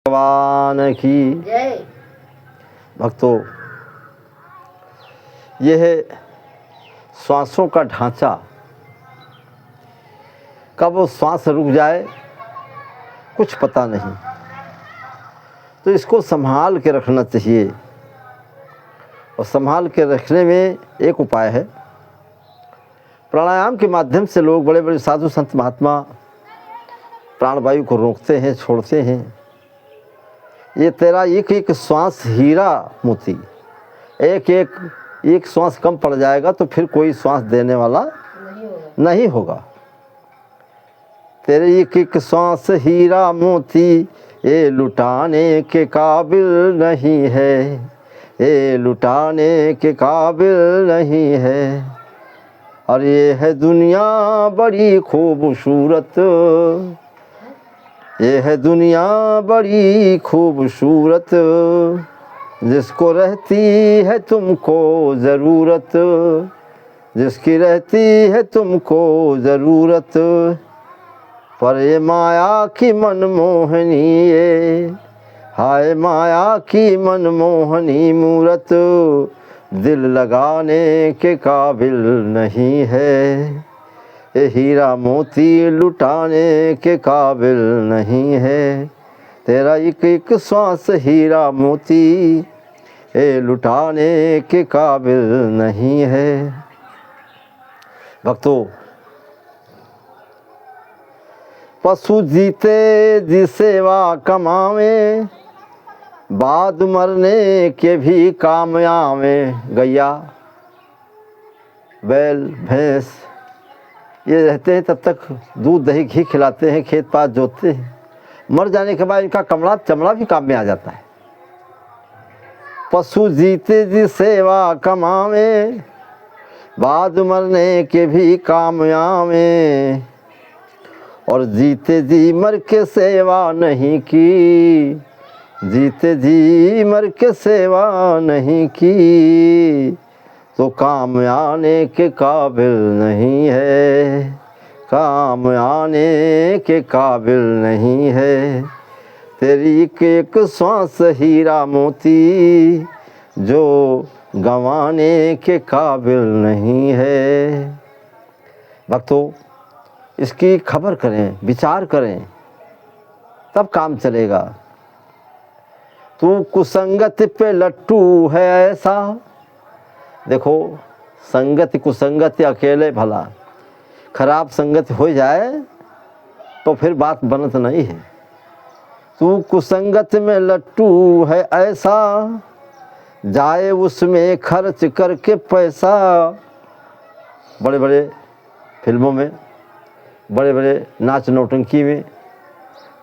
भगवान की जय। भक्तों, यह है श्वासों का ढांचा। कब वो श्वास रुक जाए कुछ पता नहीं, तो इसको संभाल के रखना चाहिए। और संभाल के रखने में एक उपाय है, प्राणायाम के माध्यम से लोग बड़े बड़े साधु संत महात्मा प्राणवायु को रोकते हैं, छोड़ते हैं। ये तेरा एक एक श्वास हीरा मोती, एक श्वास कम पड़ जाएगा तो फिर कोई श्वास देने वाला नहीं होगा। तेरे एक एक श्वास हीरा मोती, ये लुटाने के काबिल नहीं है, ये लुटाने के काबिल नहीं है। और ये है दुनिया बड़ी खूबसूरत, ये है दुनिया बड़ी खूबसूरत, जिसको रहती है तुमको ज़रूरत, जिसकी रहती है तुमको ज़रूरत। पर ये माया की मनमोहनी, ये हाय माया की मनमोहनी मूरत, दिल लगाने के काबिल नहीं है, ये हीरा मोती लुटाने के काबिल नहीं है। तेरा एक एक श्वास हीरा मोती, ये लुटाने के काबिल नहीं है। भक्तों, पशु जीते जी सेवा कमावे, बाद मरने के भी काम आवे। गैया, बैल, भैंस ये रहते हैं तब तक दूध दही घी खिलाते हैं, खेत पात जोतते हैं। मर जाने के बाद इनका चमड़ा भी काम में आ जाता है। पशु जीते जी सेवा कमावे, बाद मरने के भी काम आवे। और जीते जी मर के सेवा नहीं की, जीते जी मर के सेवा नहीं की, तो काम आने के काबिल नहीं है, काम आने के काबिल नहीं है। तेरी एक एक श्वास हीरा मोती, जो गंवाने के काबिल नहीं है। भक्तों, इसकी खबर करें, विचार करें, तब काम चलेगा। तू कुसंगत पे लट्टू है ऐसा। देखो, संगति कुसंगति अकेले भला, खराब संगति हो जाए तो फिर बात बनत नहीं है। तू कुसंगत में लट्टू है ऐसा, जाए उसमें खर्च करके पैसा। बड़े बड़े फिल्मों में, बड़े बड़े नाच नौटंकी में,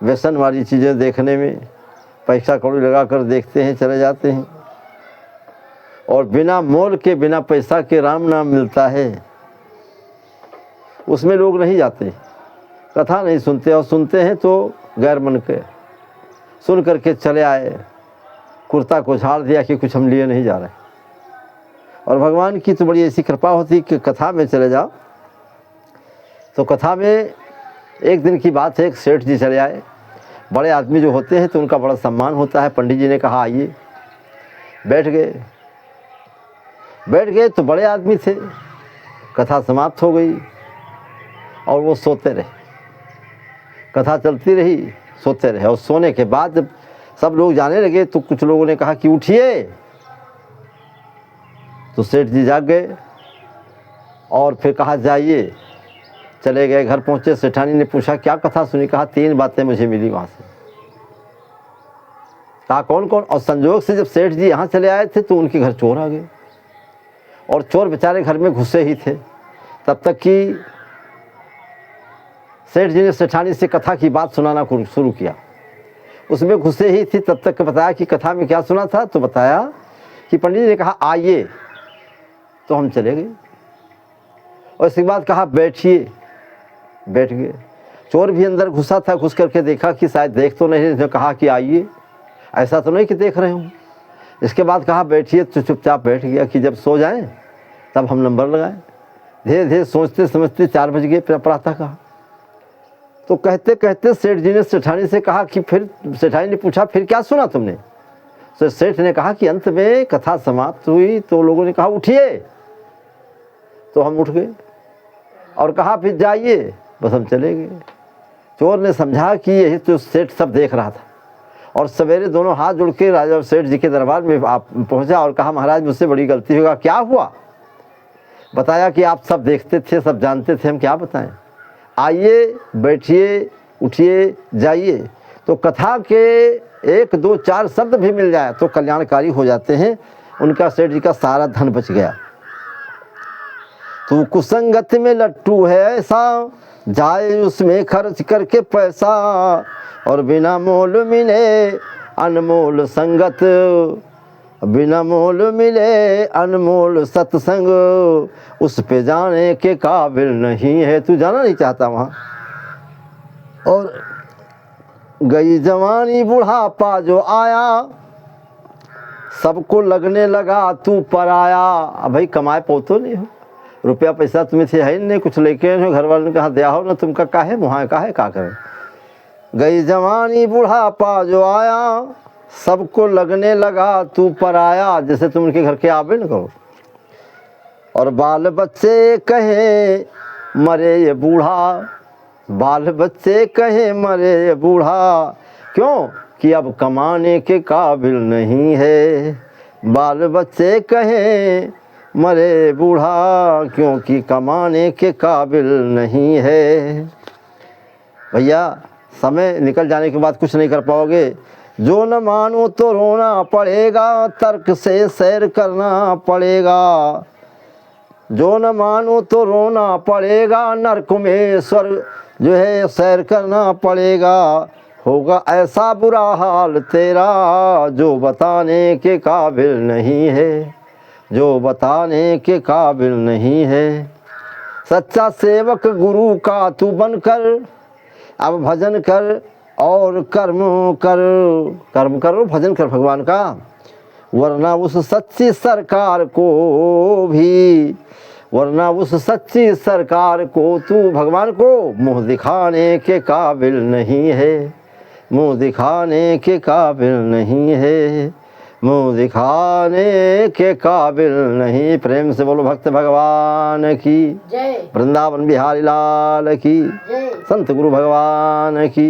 व्यसन वाली चीज़ें देखने में पैसा कौड़ी लगा कर देखते हैं, चले जाते हैं। और बिना मोल के, बिना पैसा के राम नाम मिलता है, उसमें लोग नहीं जाते, कथा नहीं सुनते। और सुनते हैं तो गैर मन के सुन करके चले आए, कुर्ता को झाड़ दिया कि कुछ हम लिए नहीं जा रहे। और भगवान की तो बड़ी ऐसी कृपा होती कि कथा में चले जाओ तो कथा में एक दिन की बात है, एक सेठ जी चले आए। बड़े आदमी जो होते हैं तो उनका बड़ा सम्मान होता है। पंडित जी ने कहा आइए, बैठ गए तो बड़े आदमी थे। कथा समाप्त हो गई और वो सोते रहे। कथा चलती रही, सोते रहे। और सोने के बाद जब सब लोग जाने लगे तो कुछ लोगों ने कहा कि उठिए। तो सेठ जी जाग गए और फिर कहा जाइए। चले गए, घर पहुँचे। सेठानी ने पूछा क्या कथा सुनी? कहा 3 बातें मुझे मिली वहाँ से। कहा कौन कौन? और संजोग से जब सेठ जी यहाँ चले आए थे तो उनके घर चोर आ गए। और चोर बेचारे घर में घुसे ही थे तब तक कि सेठ जी ने सेठानी से कथा की बात सुनाना शुरू किया। उसमें घुसे ही थी तब तक बताया कि कथा में क्या सुना था। तो बताया कि पंडित जी ने कहा आइए, तो हम चले गए। और इसके बाद कहा बैठिए, बैठ गए। चोर भी अंदर घुसा था, घुस करके देखा कि शायद देख तो नहीं रहे। कहा कि आइए, ऐसा तो नहीं कि देख रहे हूँ। इसके बाद कहा बैठिए, तो चुपचाप बैठ गया कि जब सो जाएं तब हम नंबर लगाएं। धीरे धीरे सोचते समझते 4 बज गए प्रातः का। तो कहते कहते सेठ जी ने सेठानी से कहा कि फिर, सेठानी ने पूछा फिर क्या सुना तुमने? तो सेठ ने कहा कि अंत में कथा समाप्त हुई तो लोगों ने कहा उठिए, तो हम उठ गए और कहा फिर जाइए, बस हम चले गए। चोर ने समझा कि यही तो सेठ सब देख रहा था और सवेरे दोनों हाथ जुड़ के राजा सेठ जी के दरबार में आप पहुंचा और कहा महाराज मुझसे बड़ी गलती होगा। क्या हुआ? बताया कि आप सब देखते थे, सब जानते थे, हम क्या बताएं, आइए बैठिए उठिए जाइए। तो कथा के 1 2 4 शब्द भी मिल जाए तो कल्याणकारी हो जाते हैं। उनका सेठ जी का सारा धन बच गया। तू कुसंगत में लट्टू है ऐसा, जाए उसमें खर्च करके पैसा, और बिना मोल मिले अनमोल संगत, बिना मोल मिले अनमोल सत्संग, उस पे जाने के काबिल नहीं है। तू जाना नहीं चाहता वहाँ। और गई जवानी बुढ़ापा जो आया, सबको लगने लगा तू पराया। अब भाई कमाए पोतो नहीं हो, रुपया पैसा तुम्हें थे है नहीं, कुछ लेके हो, घर वालों ने कहा दिया हो ना, तुमका काहे मुहा काहे का करें। गई जवानी बुढ़ापा जो आया, सबको लगने लगा तू पराया, जैसे तुम उनके घर के आवे न करो। और बाल बच्चे कहे मरे ये बूढ़ा, बाल बच्चे कहे मरे ये बूढ़ा, क्यों कि अब कमाने के काबिल नहीं है। बाल बच्चे कहे मरे बूढ़ा, क्योंकि कमाने के काबिल नहीं है। भैया समय निकल जाने के बाद कुछ नहीं कर पाओगे। जो न मानो तो रोना पड़ेगा, तर्क से सैर करना पड़ेगा। जो न मानो तो रोना पड़ेगा, नरक में स्वर्ग जो है सैर करना पड़ेगा। होगा ऐसा बुरा हाल तेरा, जो बताने के काबिल नहीं है, जो बताने के काबिल नहीं है। सच्चा सेवक गुरु का तू बनकर, अब भजन कर और कर्म कर, कर्म करो भजन कर भगवान का, वरना उस सच्ची सरकार को भी, वरना उस सच्ची सरकार को तू भगवान को मुँह दिखाने के काबिल नहीं है, मुँह दिखाने के काबिल नहीं है, मुँह दिखाने के काबिल नहीं। प्रेम से बोलो भक्त भगवान की जय, वृंदावन बिहारी लाल की, संत गुरु भगवान की।